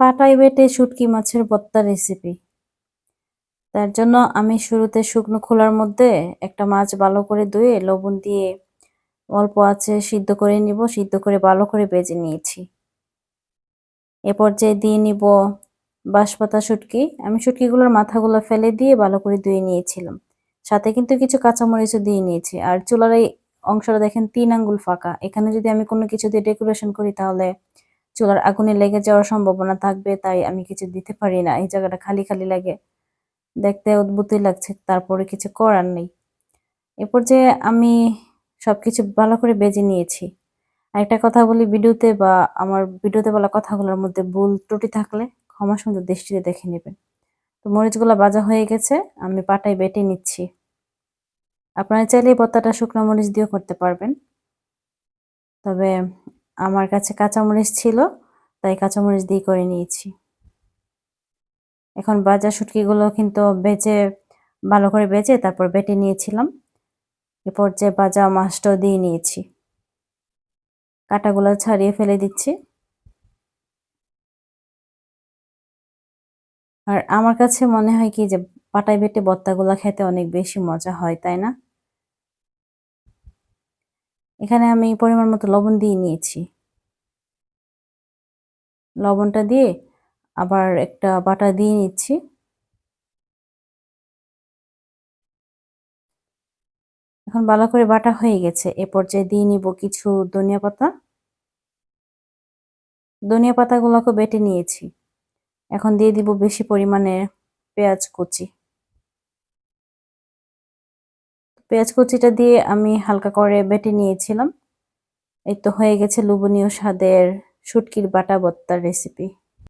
পাটায় বেটে শুটকি মাছের ভর্তা রেসিপি। তার জন্য আমি শুরুতে শুকনো খোলার মধ্যে একটা মাছ ভালো করে ধুয়ে লবণ দিয়ে অল্প আঁচে সিদ্ধ করে নিব। সিদ্ধ করে ভালো করে ভেজে নিয়েছি। এ পর্যায়ে দিয়ে নিব বাঁশপাতা শুটকি। আমি শুটকিগুলোর মাথাগুলো ফেলে দিয়ে ভালো করে ধুয়ে নিয়েছিলাম। সাথে কিন্তু কিছু কাঁচামরিচও দিয়ে নিয়েছি। আর চুলার এই অংশটা দেখেন ৩ আঙ্গুল ফাঁকা। এখানে যদি আমি কোনো কিছু দিয়ে ডেকোরেশন করি তাহলে চুলার আগুনে লেগে যাওয়ার সম্ভাবনা থাকবে, তাই আমি কিছু দিতে পারি না। এই জায়গাটা খালি খালি লাগে, দেখতে অদ্ভুতই লাগছে, তারপরে কিছু করার নেই। এরপর যে আমি সবকিছু ভালো করে ভেজে নিয়েছি। আরেকটা কথা বলি, ভিডিওতে বা আমার ভিডিওতে বলা কথাগুলোর মধ্যে ভুল ত্রুটি থাকলে ক্ষমা সুন্দর দৃষ্টিতে দেখে নেবেন। তো মরিচগুলো ভাজা হয়ে গেছে, আমি পাটায় বেটে নিচ্ছি। আপনারা চাইলে এই ভর্তাটা শুকনো মরিচ দিয়েও করতে পারবেন, তবে আমার কাছে কাঁচামরিচ ছিল, তাই কাঁচামরিচ দিয়ে করে নিয়েছি। এখন ভাজা শুটকিগুলো কিন্তু ভালো করে ভেজে তারপর বেটে নিয়েছিলাম। এ পর্যায়ে ভাজা মাছটাও দিয়ে নিয়েছি। কাঁটাগুলো ছাড়িয়ে ফেলে দিচ্ছি। আর আমার কাছে মনে হয় কি যে পাটায় বেটে ভর্তাগুলা খেতে অনেক বেশি মজা হয়, তাই না? এখানে আমি পরিমাণ মতো লবণ দিয়ে নিয়েছি। লবণটা দিয়ে আবার একটা বাটা দিয়ে নিচ্ছি। এখন ভালো করে বাটা হয়ে গেছে। এ পর্যায়ে দিয়ে নিব কিছু ধনিয়া পাতা। ধনিয়া পাতাগুলোকে বেটে নিয়েছি। এখন দিয়ে দিব বেশি পরিমাণে পেঁয়াজ কুচি। পেঁয়াজ কুচিটা দিয়ে আমি হালকা করে বেটে নিয়েছিলাম। এই তো হয়ে গেছে লোভনীয় স্বাদের শুটকির বাটা ভর্তার রেসিপি।